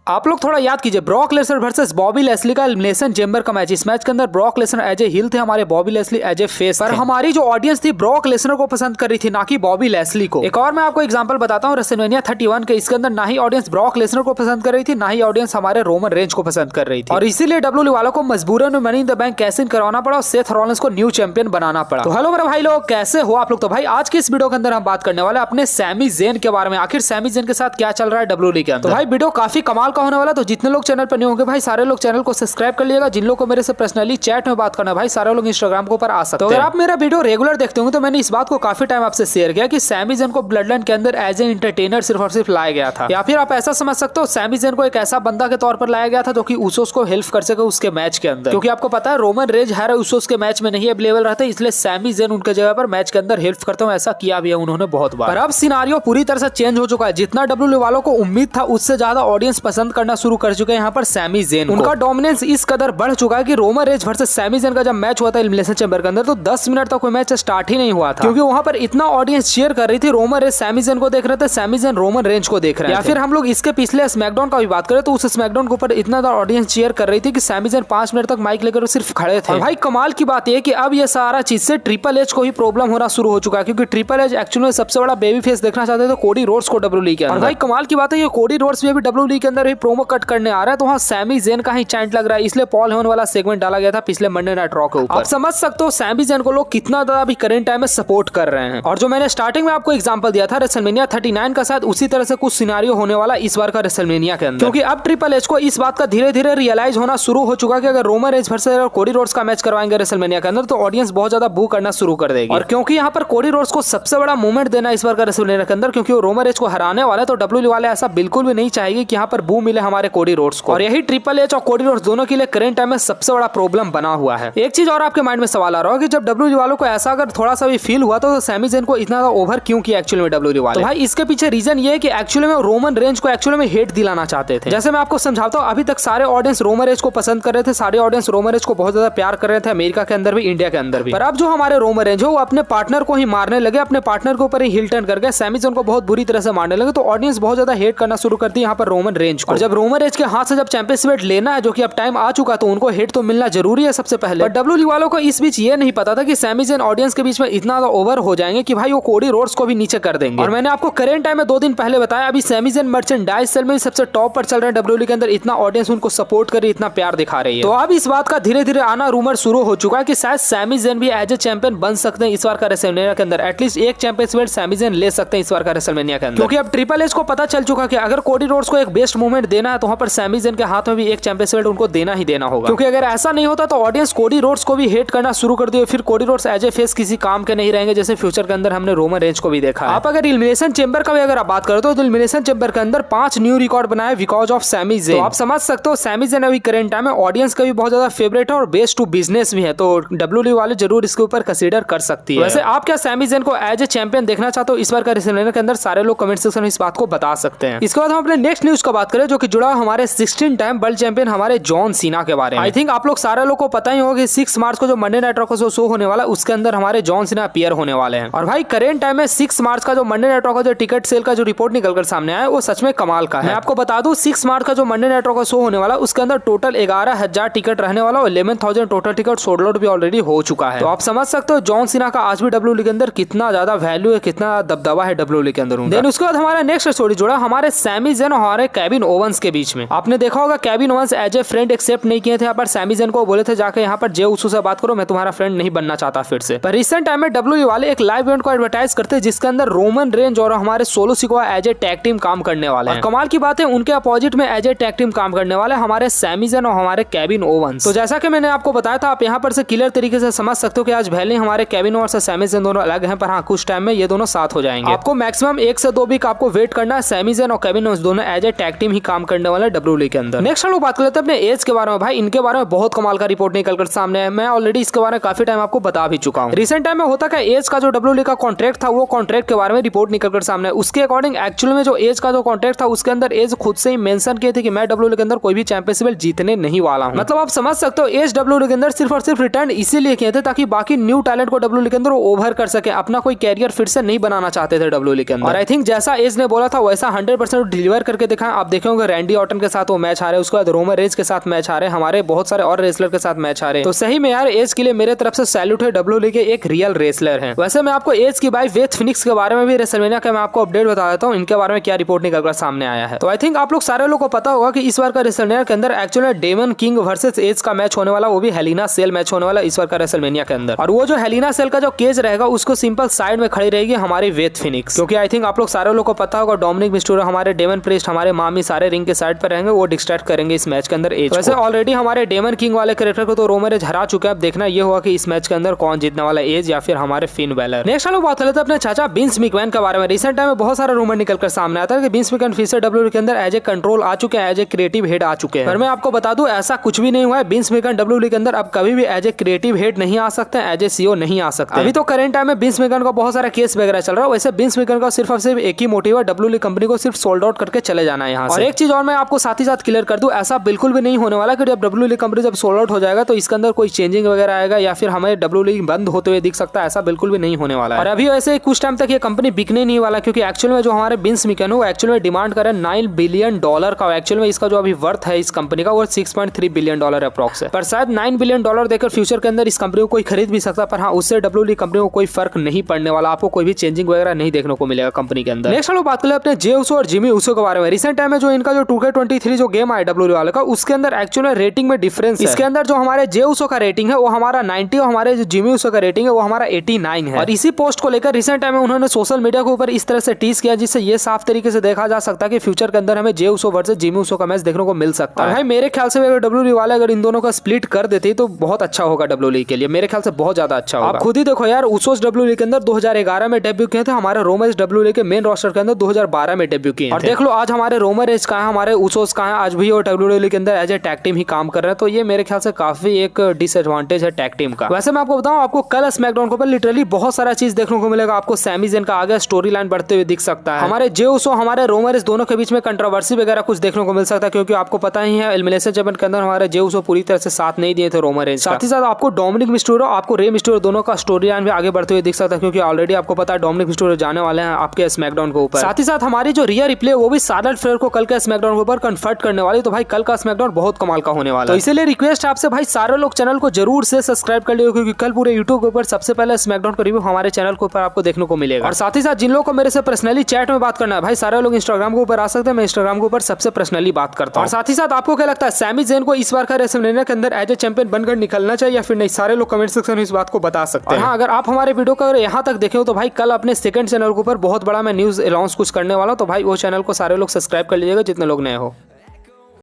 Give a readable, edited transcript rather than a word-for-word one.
आप लोग थोड़ा याद कीजिए, Brock Lesnar versus Bobby Lashley का एलिमिनेशन चेंबर का मैच। इस मैच के अंदर Brock Lesnar as a heel थे, हमारे Bobby Lashley as a face. पर हमारी जो ऑडियंस थी ब्रॉक लेसनर को पसंद कर रही थी, ना कि बॉबी लेस्ली को। एक और मैं आपको एग्जांपल बताता हूँ, रेसलमेनिया 31 के इसके अंदर ना ही ऑडियंस ब्रॉक लेसनर को पसंद कर रही थी, ना ही ऑडियंस हमारे रोमन रेंज को पसंद कर रही थी। और इसीलिए डब्ल्यूडब्ल्यूई वालों को मजबूरन money in the bank cash in करवाना पड़ा और सेथ रॉलिंस को न्यू चैंपियन बनाना पड़ा। तो हेलो मेरे भाई लोग, कैसे हो आप लोग। तो भाई आज के इस वीडियो के अंदर हम बात करने वाले अपने सैमी ज़ेन के बारे में। आखिर सैमी ज़ेन के साथ क्या चल रहा है डब्ल्यूडब्ल्यूई के अंदर। तो भाई वीडियो काफी कमाल का होने वाला। तो जितने लोग चैनल पर नहीं होंगे भाई, सारे लोग चैनल को सब्सक्राइब कर लिएगा। जिन लोग को मेरे से पर्सनली चैट में बात करना है भाई, सारे लोग इंस्टाग्राम के ऊपर आ सकते हैं। तो अगर आप मेरा वीडियो रेगुलर देखते होंगे तो मैंने इस बात को काफी टाइम आपसे शेयर किया कि सैमी ज़ेन को ब्लड लाइन के अंदर एज ए एंटरटेनर सिर्फ और सिर्फ लाया गया था। या फिर आप ऐसा समझ सकते हो, सैमी ज़ेन को एक ऐसा बंदा के तौर पर लाया गया था जो कि उसोस को हेल्प कर सके उसके मैच के अंदर। क्योंकि आपको पता है रोमन रेंज हर उसोस के मैच में नहीं अवेलेबल रहते, इसलिए सैमी ज़ेन उनके जगह पर मैच के अंदर हेल्प करते हुए ऐसा किया भी है उन्होंने बहुत बार। पर अब सिनारियो पूरी तरह से चेंज हो चुका है। जितना डब्ल्यूडब्ल्यूई वालों को उम्मीद था उससे ज्यादा ऑडियंस पसंद करना शुरू कर चुके हैं यहाँ पर सैमी ज़ेन। उनका डोमिनेंस इस कदर बढ़ चुका है कि Roman Reigns versus Sami Zayn का जब मैच हुआ था एलिमिनेशन चैंबर के अंदर, तो 10 मिनट तक कोई मैच स्टार्ट ही नहीं हुआ था। क्योंकि वहां पर इतना ऑडियंस चीयर कर रही थी। रोमन रेंज सैमी ज़ेन को देख रहे थे, सैमी ज़ेन रोमन रेंज को देख रहे थे। या फिर हम लोग इसके पिछले स्मैकडाउन का भी बात करें तो उस स्मैकडाउन के ऊपर इतना ज्यादा ऑडियंस चीयर कर रही थी कि सैमी ज़ेन 5 मिनट तक माइक लेकर सिर्फ खड़े थे। भाई कमाल की बात यह कि अब ये सारा चीज से ट्रिपल एच को ही प्रॉब्लम होना शुरू हो चुका है। क्योंकि ट्रिपल एच एक्चुअली सबसे बड़ा बेबी फेस देखना चाहते थे कोडी रोड्स को डब्ल्यूडब्ल्यूई के अंदर। भाई कमाल की बात है, ये कोडी रोड्स भी अभी डब्ल्यूडब्ल्यूई के अंदर ही प्रोमो कट करने आ रहा है, तो वहां सैमी ज़ेन का ही चैंट लग रहा है। इसलिए पॉल हेमन वाला सेगमेंट डाला गया था पिछले मंडे नाइट रॉ के ऊपर। आप समझ सकते हो सैमी ज़ेन को लोग कितना ज्यादा अभी करंट टाइम में सपोर्ट कर रहे हैं। और जो मैंने स्टार्टिंग में आपको एग्जांपल दिया था रेसलमेनिया 39 का, साथ उसी तरह से कुछ सिनारियो होने वाला इस बार का रेसलमेनिया के अंदर। क्योंकि अब ट्रिपल एच को इस बात का धीरे धीरे रियलाइज होना शुरू हो चुका है कि अगर Roman Reigns versus Cody Rhodes का मैच करवाएंगे रेसलमेनिया के अंदर तो ऑडियंस बहुत ज्यादा बू करना शुरू कर देगी। और क्योंकि यहाँ पर कोडी रोड्स को सबसे बड़ा मूवमेंट देना इस बार का रेसलमेनिया के अंदर, क्योंकि वो रोमन रेंज को हराने वाले, तो डब्ल्यूडब्ल्यूई वाले ऐसा बिल्कुल भी नहीं चाहेंगे कि यहाँ पर बू मिले हमारे कोडी रोड्स को। और यही ट्रिपल एच और कोडी रोड्स दोनों के लिए करंट टाइम में सबसे बड़ा प्रॉब्लम बना हुआ है। एक चीज और आपके माइंड में सवाल आ रहा है कि जब डब्ल्यूडब्ल्यूई वालों को ऐसा अगर थोड़ा सा भी फील हुआ तो सैमी ज़ेन को इतना ओवर क्यों किया एक्चुअली में डब्ल्यूडब्ल्यूई वाले। तो भाई इसके पीछे रीजन ये है कि एक्चुअली में रोमन रेंज को एक्चुअली में हेट दिलाना चाहते थे। जैसे मैं आपको समझाता हूं, अभी तक सारे ऑडियंस रोमन रेंज को पसंद कर रहे थे, सारे ऑडियंस रोमन रेंज को बहुत ज्यादा प्यार कर रहे थे, अमेरिका के अंदर भी इंडिया के अंदर भी। पर अब जो हमारे रोमन रेंज है वो अपने पार्टनर को ही मारने लगे, अपने पार्टनर के ऊपर ही हिल टर्न कर गए, सैमी ज़ेन को बहुत बुरी तरह से मारने लगे। तो ऑडियंस बहुत ज्यादा हेट करना शुरू कर दी यहाँ पर रोमन रेंज को। और जब रोमन रेंज के हाथ से जब चैंपियनशिप लेना है, जो कि अब टाइम आ चुका, तो उनको हेट तो मिलना जरूरी है सबसे पहले। बट डब्ल्यूडब्ल्यूई वालों को इस बीच ये नहीं पता था कि सैमी ज़ेन ऑडियंस के बीच में इतना ओवर हो जाएंगे कि भाई वो कोडी रोड्स को भी नीचे कर देंगे। और मैंने आपको करेंट टाइम में 2 दिन पहले बताया, अभी सैमी ज़ेन मर्चेंडाइज सेल में सबसे टॉप पर चल रहे हैं डब्ल्यूडब्ल्यूई के अंदर। इतना ऑडियंस उनको सपोर्ट कर रही, इतना प्यार दिखा रही है। तो अब इस बात का धीरे धीरे आना रूमर शुरू हो चुका है कि शायद सैमी ज़ेन भी एज ए चैंपियन बन सकते हैं इस बार का रेसलमेनिया के अंदर। एटलीस्ट एक चैंपियनशिप सैमी ज़ेन ले सकते हैं इस बार का रेसलमेनिया के अंदर। क्योंकि अब ट्रिपल एच को पता चल चुका कि अगर कोडी रोड्स को एक बेस्ट मूवमेंट देना है तो वहां पर सैमी ज़ेन के हाथ में भी एक चैंपियनशिप उनको देना ही देना होगा। क्योंकि अगर ऐसा नहीं होता तो ऑडियंस कोडी रोड्स को भी हेट करना शुरू कर दिए, फिर Cody Rhodes as a face किसी काम के नहीं रहेंगे, जैसे फ्यूचर के अंदर हमने रोमन रेंज को भी देखा। आप अगर एलिमिनेशन चैंबर का भी अगर आप बात करो तो एलिमिनेशन चैंबर के अंदर 5 न्यू रिकॉर्ड बनाए बिकॉज ऑफ सैमी ज़ेन। तो आप समझ सकते हो सैमी ज़ेन अभी करंट टाइम में ऑडियंस का भी बहुत ज्यादा फेवरेट है और बेस्ट टू बिजनेस भी है। तो डब्ल्यूडब्ल्यूई वाले जरूर इसके ऊपर कंसीडर कर सकती है। वैसे आप क्या सैमी ज़ेन को एज ए चैंपियन देखना चाहते हो इस बार का रेसलमेनिया के अंदर? सारे लोग कमेंट सेक्शन में इस बात को बता सकते हैं। इसके बाद हम अपने नेक्स्ट न्यूज का बात करें जो कि जुड़ा हमारे 16 टाइम वर्ल्ड चैंपियन हमारे जॉन सीना के बारे में। आई थिंक आप लोग सारे लोग को पता ही होगा कि 6 मार्च को जो मंडे नाइट रॉ का शो होने वाला है उसके अंदर हमारे जॉन सीना अपीयर होने वाले हैं। और भाई करेंट टाइम में 6 मार्च का जो मंडे नाइट रॉ का जो टिकट सेल का जो रिपोर्ट निकल कर सामने आया वो सच में कमाल का है। मैं आपको बता दूं 6 मार्च का जो मंडे नाइट रॉ का शो होने वाला उसके अंदर टोटल 11,000 टिकट रहने वाला और 11,000 टोटल टिकट सोल्ड आउट भी ऑलरेडी हो चुका है। तो आप समझ सकते हो जॉन सीना का आज भी डब्ल्यूडब्ल्यूई के अंदर कितना ज्यादा वैल्यू है, कितना दबदबा है डब्ल्यूडब्ल्यूई के अंदर। देन उसके बाद हमारा नेक्स्ट स्टोरी जुड़ा हमारे सैमी ज़ेन और हमारे केविन ओवंस के बीच में। आपने देखा होगा Kevin Owens as a friend accept नहीं किए थे। यहाँ पर सैमी ज़ेन को बोले थे जाके यहाँ पर जे उसू से बात करो, मैं तुम्हारा फ्रेंड नहीं बनना चाहता फिर से। पर रिसेंट टाइम में डब्ल्यूडब्ल्यूई वाले एक लाइव इवेंट को एडवर्टाइज करते हैं जिसके अंदर रोमन रेंज और हमारे Solo Sikoa as a tag team काम करने वाले हैं। कमाल की बात है उनके अपोजिट में एज ए टैग टीम काम करने वाले हमारे सैमी ज़ेन और हमारे केविन ओवंस। तो जैसा कि मैंने आपको बताया था, आप यहाँ पर से क्लियर तरीके से समझ सकते हो कि आज भले हमारे केविन ओवंस और सैमी ज़ेन दोनों अलग हैं, पर हाँ कुछ टाइम में ये दोनों साथ हो जाएंगे। आपको मैक्सिमम 1 से 2 वीक आपको वेट करना है। सैमी ज़ेन और केविन ओवंस दोनों एज ए टैग टीम ही काम करने वाले डब्ल्यूडब्ल्यूई के अंदर। नेक्स्ट हम लोग बात कर लेते हैं अपने एज के बारे में। भाई इनके बारे में बहुत कमाल का रिपोर्ट निकल कर सामने है। मैं ऑलरेडी इसके बारे में काफी टाइम आपको बता भी चुका हूँ। रिसेंट टाइम में होता क्या, एज का जो डब्ल्यूडब्ल्यूई का कॉन्ट्रैक्ट था वो कॉन्ट्रैक्ट के बारे में रिपोर्ट निकल कर सामने है। उसके अकॉर्डिंग एक्चुअली में जो एज का जो कॉन्ट्रैक्ट था उसके अंदर एज खुद से ही मेंशन किए थे कि मैं डब्ल्यूडब्ल्यूई के अंदर कोई भी चैंपियनशिप जीतने नहीं वाला हूँ। मतलब आप समझ सकते हो एज डब्ल्यूडब्ल्यूई के अंदर सिर्फ और सिर्फ रिटर्न इसीलिए किए थे ताकि बाकी न्यू टैलेंट को डब्ल्यूडब्ल्यूई के अंदर ओवर कर सके, अपना कोई कैरियर फिर से नहीं बनाना चाहते थे डब्ल्यूडब्ल्यूई के अंदर। और आई थिंक जैसा एज ने बोला था वैसा 100% डिलीवर करके दिखाया। आप देखो होंगे रैंडी ऑर्टन के साथ वो मैच हारे, उसके बाद रोमन रेंज के साथ मैच हारे, हमारे बहुत सारे और रेसलर के साथ मैच हारे। तो सही में यार एज के लिए मेरे तरफ से सैल्यूट है, डब्ल्यूडब्ल्यूई के एक रियल रेसलर हैं। वैसे मैं आपको एज की भाई बेथ फिनिक्स के बारे में भी रेसलमेनिया का मैं आपको अपडेट बता देता हूँ, इनके बारे में क्या रिपोर्ट निकलकर सामने आया है। तो आई थिंक आप लोग सारे लोगों को पता होगा कि इस बार का रेसलमेनिया के अंदर actually Demon King versus Edge का मैच होने वाला, वो भी हेलिना सेल मैच होने वाला इस बार का रेसलमेनिया के अंदर। और वो जो हेलिना सेल का जो केज रहेगा उसको सिंपल साइड में खड़ी रहेगी हमारी वेथ फिनिक्स, क्योंकि आई थिंक आप लोग सारे लोगों को पता होगा डोमिनिक मिस्टूरो, हमारे डेमन प्रीस्ट, हमारे मामी सारे रिंग के साइड पर रहेंगे, वो डिस्ट्रैक्ट करेंगे इस मैच के अंदर एज। वैसे ऑलरेडी हमारे डेमन किंग वाले कैरेक्टर को तो रोमन रेंज हरा चुके हैं, अब देखना ये होगा कि इस मैच के अंदर कौन जीतने वाला, एज या फिर हमारे फिन बैलर। नेक्स्ट हम लोग बात कर लेते हैं अपने चाचा विंस मैकमैन के बारे में। रिसेंट टाइम में बहुत सारा रूमर निकलकर सामने आता है कि विंस मैकमैन फिर से डब्ल्यूडब्ल्यूई के अंदर एज ए कंट्रोल आ चुके हैं, एज ए क्रिएटिव हेड आ चुके हैं। पर मैं आपको बता दूं ऐसा कुछ भी नहीं हुआ है। विंस मैकमैन डब्ल्यूडब्ल्यूई के अंदर अब कभी भी एज ए क्रिएटिव हेड नहीं आ सकते, एज ए सीईओ नहीं आ सकते। अभी तो करंट टाइम में विंस मैकमैन का बहुत सारा केस वगैरह चल रहा है। वैसे विंस मैकमैन का सिर्फ और सिर्फ एक ही मोटिव है, डब्ल्यूडब्ल्यूई कंपनी को सिर्फ सोल्ड आउट करके चले जाना है यहाँ से। और एक चीज और मैं आपको साथ ही साथ क्लियर कर दूं, ऐसा बिल्कुल भी नहीं होने वाला कि जब डब्ल्यूडब्ल्यूई कंपनी जब सोल्ड आउट हो जाएगा तो इसके अंदर कोई चेंजिंग वगैरह आएगा या फिर हमें डब्ल्यूडब्ल्यूई बंद होते हुए दिख सकता है, ऐसा बिल्कुल भी नहीं होने वाला है। और अभी वैसे कुछ टाइम तक ये कंपनी बिकने नहीं वाला, क्योंकि एक्चुअल में जो हमारे विंस मैकमैन है वो एक्चुअल में डिमांड कर रहे हैं $9 बिलियन का। एक्चुअल में इसका जो अभी वर्थ है इस कंपनी का वो $6.3 बिलियन अप्रॉक्स है। पर शायद $9 बिलियन देकर फ्यूचर के अंदर इस कंपनी को कोई खरीद भी सकता, पर हाँ उससे डब्ल्यूडब्ल्यूई कंपनी को कोई फर्क नहीं पड़ने वाला, आपको कोई भी चेंजिंग वगैरह नहीं देखने को मिलेगा कंपनी के अंदर। नेक्स्ट हम लोग बात करें अपने जे उसो और जिमी उसो के बारे में। रिसेंट टाइम में जो इनका जो 2K23 जो गेम आया डब्ल्यूडब्ल्यूई वाले का, उसके अंदर एक्चुअल में रेटिंग में डिफरेंस है। इसके अंदर जो हमारे जे उसो का रेटिंग है वो हमारा 90 और हमारे जो जिमी उसो का रेटिंग है वो हमारा 89 है। और इसी पोस्ट को लेकर रिसेंट टाइम में उन्होंने सोशल मीडिया के ऊपर इस तरह से टीज किया जिससे ये साफ तरीके से देखा जा सकता है कि फ्यूचर के अंदर हमें जे उसो वर्सेस जिमी उसो का मैच देखने को मिल सकता है। भाई मेरे ख्याल से अगर डब्ल्यूडब्ल्यूई वाले अगर इन दोनों का स्प्लिट कर देते तो बहुत अच्छा होगा डब्ल्यूडब्ल्यूई के लिए, मेरे ख्याल से बहुत ज्यादा अच्छा होगा। आप खुद ही देखो यार, उसोस डब्ल्यूडब्ल्यूई के अंदर 2011 में डेब्यू किए थे, हमारे रोमन रेंज डब्ल्यूडब्ल्यूई के मेन रोस्टर के अंदर 2012 में डेब्यू किए। और देख लो आज हमारे रोमन रेंज कहां है, हमारे उसोस कहां है, आज भी वो डब्ल्यूडब्ल्यूई के अंदर एज ए टैग टीम ही काम कर रहे हैं। तो ये मेरे ख्याल से काफी एक डिसएडवांटेज है टैग टीम का। वैसे मैं आपको बताऊं, आपको कल स्मैकडाउन के ऊपर लिटरली बहुत सारा चीज देखने को मिलेगा। आपको सैमी ज़ेन का आगे स्टोरी लाइन बढ़ते हुए दिख सकता है, हमारे जे उसो हमारे रोमन रेंज दोनों के बीच में कंट्रोवर्सी वगैरह कुछ देखने को मिल सकता है, क्योंकि आपको पता ही है एलिमिनेशन चैंपियन के अंदर हमारे जे उसो पूरी तरह से साथ नहीं दिए थे रोमन रेंज। साथ ही साथ आपको डोमिनिक मिस्टूरो, आपको रे मिस्टूरो दोनों का स्टोरी लाइन भी आगे बढ़ते हुए दिख सकता है, क्योंकि ऑलरेडी आपको पता है डोमिनिक मिस्टूरो जाने वाले हैं आपके स्मैकडाउन के ऊपर। साथ ही साथ हमारी जो रिया रिप्ले वो भी शार्लेट फ्लेयर को कल के स्मैकडाउन के ऊपर कन्वर्ट करने वाली। तो भाई कल का स्मैकडाउन बहुत कमाल का होने वाला है। तो इसलिए रिक्वेस्ट आपसे भाई सारे लोग चैनल को जरूर से सब्सक्राइब कर लियो, क्योंकि कल पूरे यूट्यूब के ऊपर सबसे पहले स्मैकडाउन का रिव्यू हमारे चैनल के ऊपर आपको देखने को मिलेगा। और साथ ही साथ जिन लोगों को मेरे से पर्सनली चैट में बात करना है भाई सारे लोग इंस्टाग्राम के ऊपर आ सकते हैं, मैं इंस्टाग्राम के ऊपर सबसे पर्सनली बात करता हूं। और साथ ही साथ आपको क्या लगता है सैमी ज़ेन को इस बार का रेसलमेनिया के अंदर एज ए चैंपियन बनकर निकलना चाहिए या फिर नहीं? सारे लोग कमेंट सेक्शन में इस बात को बता सकते हैं। हाँ, अगर आप हमारे वीडियो को यहाँ तक देखे हो तो भाई कल अपने सेकंड चैनल के ऊपर बहुत बड़ा मैं न्यूज अनाउंस कुछ करने वाला हूं, तो भाई वो चैनल को सारे लोग सब्सक्राइब कर लीजिएगा जितने लोग नए हो।